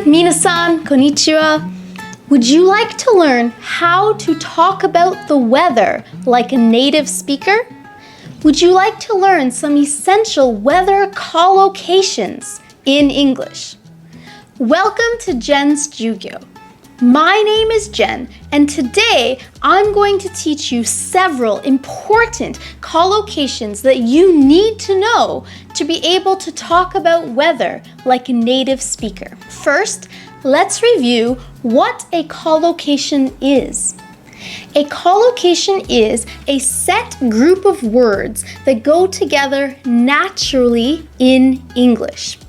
Minasan, konnichiwa. Would you like to learn how to talk about the weather like a native speaker? Would you like to learn some essential weather collocations in English? Welcome to Jen's Jyugyou. My name is Jen, and today I'm going to teach you several important collocations that you need to know to be able to talk about weather like a native speaker. First, let's review what a collocation is. A collocation is a set group of words that go together naturally in English.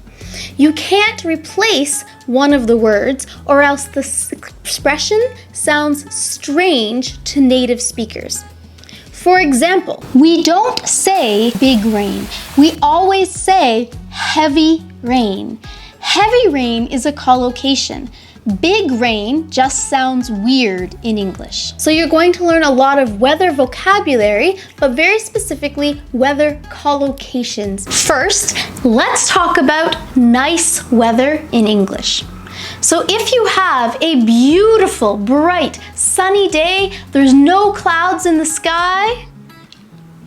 You can't replace one of the words or else the expression sounds strange to native speakers. For example, we don't say big rain. We always say heavy rain. Heavy rain is a collocation. Big rain just sounds weird in English. So you're going to learn a lot of weather vocabulary, but very specifically weather collocations. First, let's talk about nice weather in English. So if you have a beautiful, bright, sunny day, there's no clouds in the sky,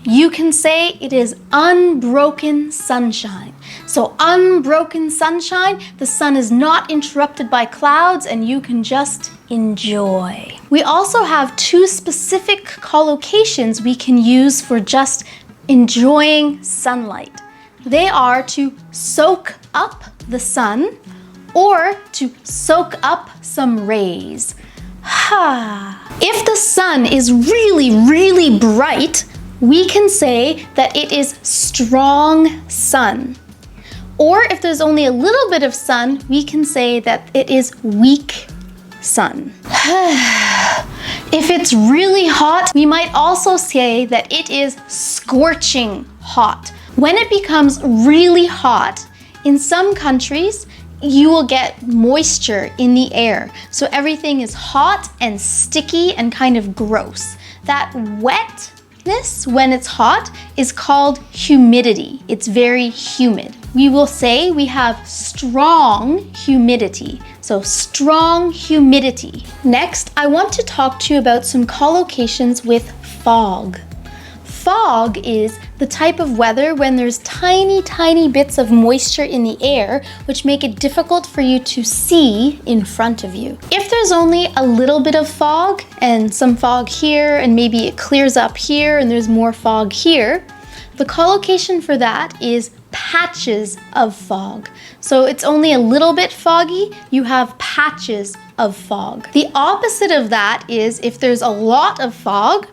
you can say it is unbroken sunshine. So unbroken sunshine, the sun is not interrupted by clouds and you can just enjoy. We also have two specific collocations we can use for just enjoying sunlight. They are to soak up the sun or to soak up some rays. If the sun is really, really bright, we can say that it is strong sun. Or if there's only a little bit of sun, we can say that it is weak sun. If it's really hot, we might also say that it is scorching hot. When it becomes really hot, in some countries, you will get moisture in the air. So everything is hot and sticky and kind of gross. That wetness when it's hot is called humidity. It's very humid. We will say we have strong humidity. So strong humidity. Next, I want to talk to you about some collocations with fog. Fog is the type of weather when there's tiny, tiny bits of moisture in the air, which make it difficult for you to see in front of you. If there's only a little bit of fog and some fog here, and maybe it clears up here and there's more fog here, the collocation for that is patches of fog. So it's only a little bit foggy, you have patches of fog. The opposite of that is if there's a lot of fog,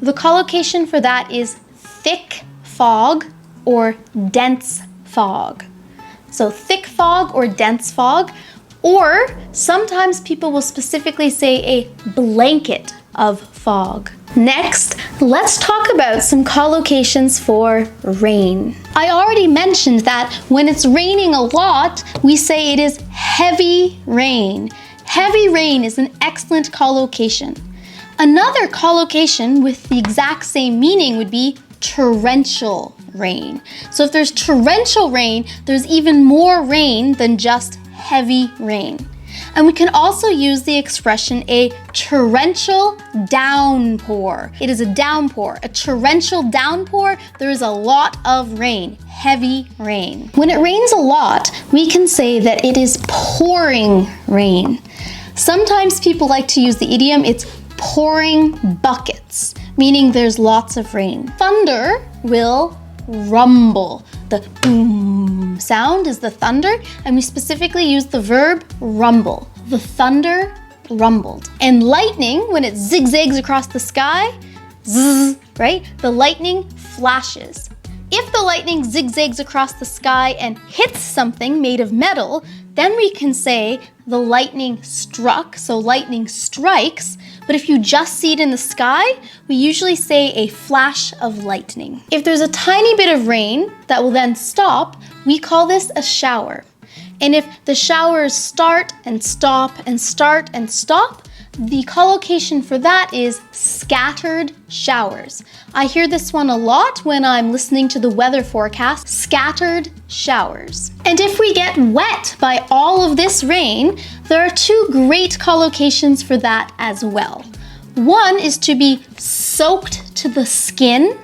the collocation for that is thick fog or dense fog. So thick fog or dense fog, or sometimes people will specifically say a blanket of fog. Next, let's talk about some collocations for rain. I already mentioned that when it's raining a lot, we say it is heavy rain. Heavy rain is an excellent collocation. Another collocation with the exact same meaning would be torrential rain. So if there's torrential rain, there's even more rain than just heavy rain. And we can also use the expression a torrential downpour. It is a downpour. A torrential downpour, there is a lot of rain, heavy rain. When it rains a lot, we can say that it is pouring rain. Sometimes people like to use the idiom, it's pouring buckets, meaning there's lots of rain. Thunder will rumble. The boom sound is the thunder, and we specifically use the verb rumble. The thunder rumbled. And lightning, when it zigzags across the sky, zzz, right? The lightning flashes. If the lightning zigzags across the sky and hits something made of metal, then we can say the lightning struck, so lightning strikes. But if you just see it in the sky, we usually say a flash of lightning. If there's a tiny bit of rain that will then stop, we call this a shower. And if the showers start and stop and start and stop, the collocation for that is scattered showers. I hear this one a lot when I'm listening to the weather forecast, scattered showers. And if we get wet by all of this rain, there are two great collocations for that as well. One is to be soaked to the skin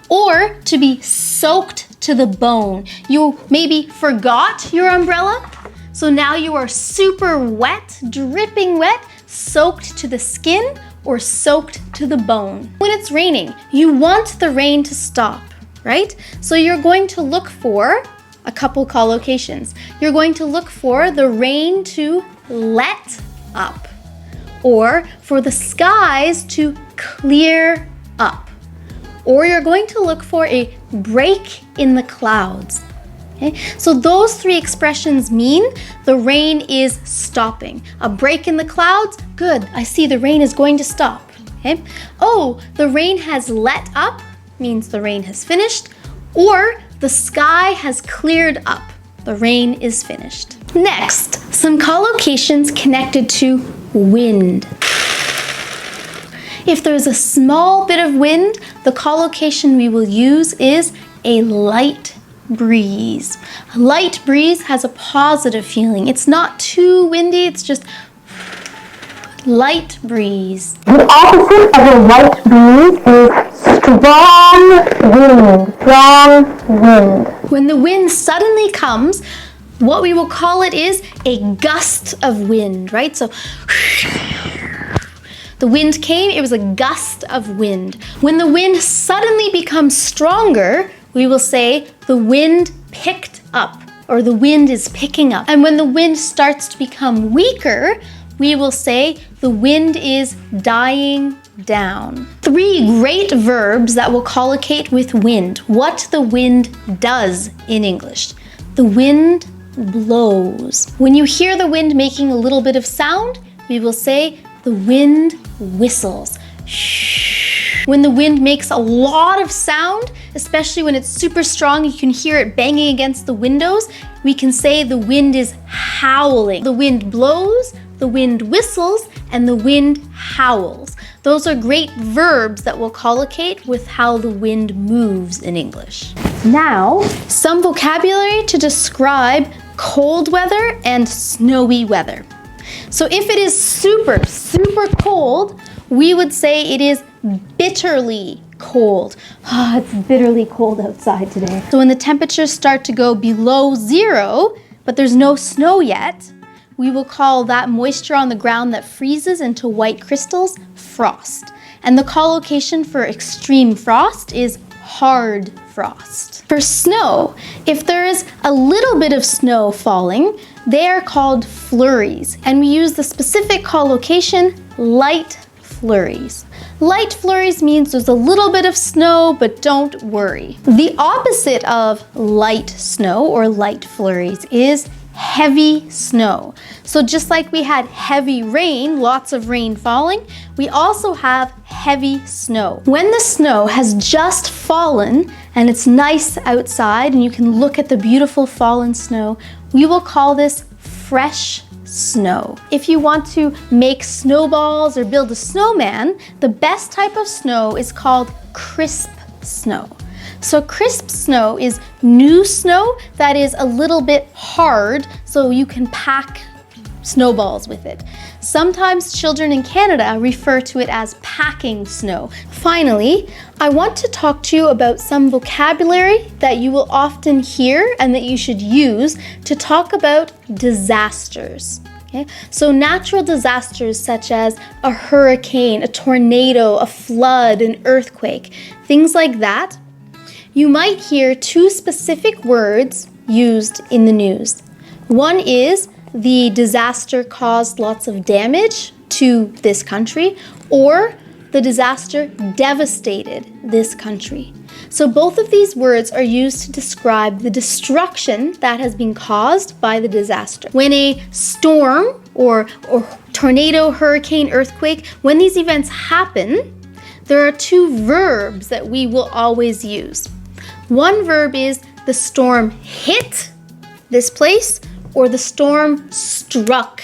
or to be soaked to the bone. You maybe forgot your umbrella, so now you are super wet, dripping wet, soaked to the skin or soaked to the bone. When it's raining, you want the rain to stop, right? So you're going to look for a couple collocations. You're going to look for the rain to let up or for the skies to clear up. Or you're going to look for a break in the clouds. Okay? So those three expressions mean the rain is stopping. A break in the clouds, good, I see the rain is going to stop. Okay? Oh, the rain has let up, means the rain has finished. Or the sky has cleared up, the rain is finished. Next, some collocations connected to wind. If there's a small bit of wind, the collocation we will use is a light breeze. A light breeze has a positive feeling. It's not too windy, it's just light breeze. The opposite of a light breeze is strong wind. When the wind suddenly comes, what we will call it is a gust of wind, right? So the wind came, it was a gust of wind. When the wind suddenly becomes stronger, we will say the wind picked up, or the wind is picking up. And when the wind starts to become weaker, we will say the wind is dying down. Three great verbs that will collocate with wind. What the wind does in English. The wind blows. When you hear the wind making a little bit of sound, we will say the wind whistles. Shh. When the wind makes a lot of sound, especially when it's super strong, you can hear it banging against the windows, we can say the wind is howling. The wind blows, the wind whistles, and the wind howls. Those are great verbs that will collocate with how the wind moves in English. Now, some vocabulary to describe cold weather and snowy weather. So if it is super cold, we would say it is bitterly cold. It's bitterly cold outside today. So when the temperatures start to go below 0, but there's no snow yet, we will call that moisture on the ground that freezes into white crystals frost. And the collocation for extreme frost is hard frost. For snow, if there is a little bit of snow falling, they are called flurries, and we use the specific collocation light flurries. Light flurries means there's a little bit of snow, but don't worry. The opposite of light snow or light flurries is heavy snow. So just like we had heavy rain, lots of rain falling, we also have heavy snow. When the snow has just fallen and it's nice outside and you can look at the beautiful fallen snow, we will call this fresh snow. If you want to make snowballs or build a snowman, the best type of snow is called crisp snow. So crisp snow is new snow that is a little bit hard, so you can pack snowballs with it. Sometimes children in Canada refer to it as packing snow. Finally, I want to talk to you about some vocabulary that you will often hear and that you should use to talk about disasters. Okay? So natural disasters such as a hurricane, a tornado, a flood, an earthquake, things like that. You might hear two specific words used in the news. One is the disaster caused lots of damage to this country, or the disaster devastated this country. So both of these words are used to describe the destruction that has been caused by the disaster. When a storm or tornado, hurricane, earthquake, when these events happen, there are two verbs that we will always use. One verb is the storm hit this place, or the storm struck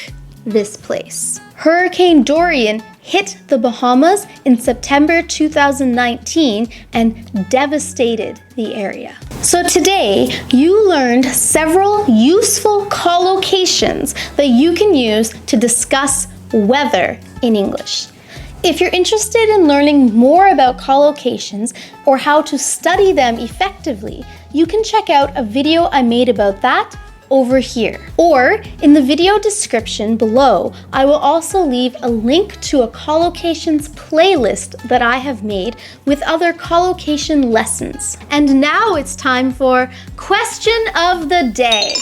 this place. Hurricane Dorian hit the Bahamas in September 2019 and devastated the area. So today, you learned several useful collocations that you can use to discuss weather in English. If you're interested in learning more about collocations or how to study them effectively, you can check out a video I made about that over here. Or in the video description below, I will also leave a link to a collocations playlist that I have made with other collocation lessons. And now it's time for question of the day.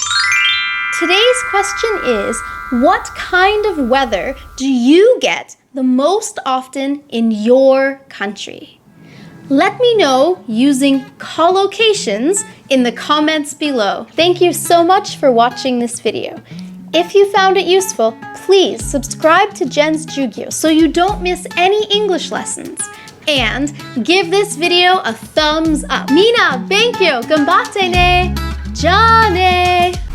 Today's question is, what kind of weather do you get the most often in your country? Let me know using collocations in the comments below. Thank you so much for watching this video. If you found it useful, please subscribe to Jen's Jyugyou so you don't miss any English lessons. And give this video a thumbs up. Mina, thank you. Ganbatte ne. Ja ne.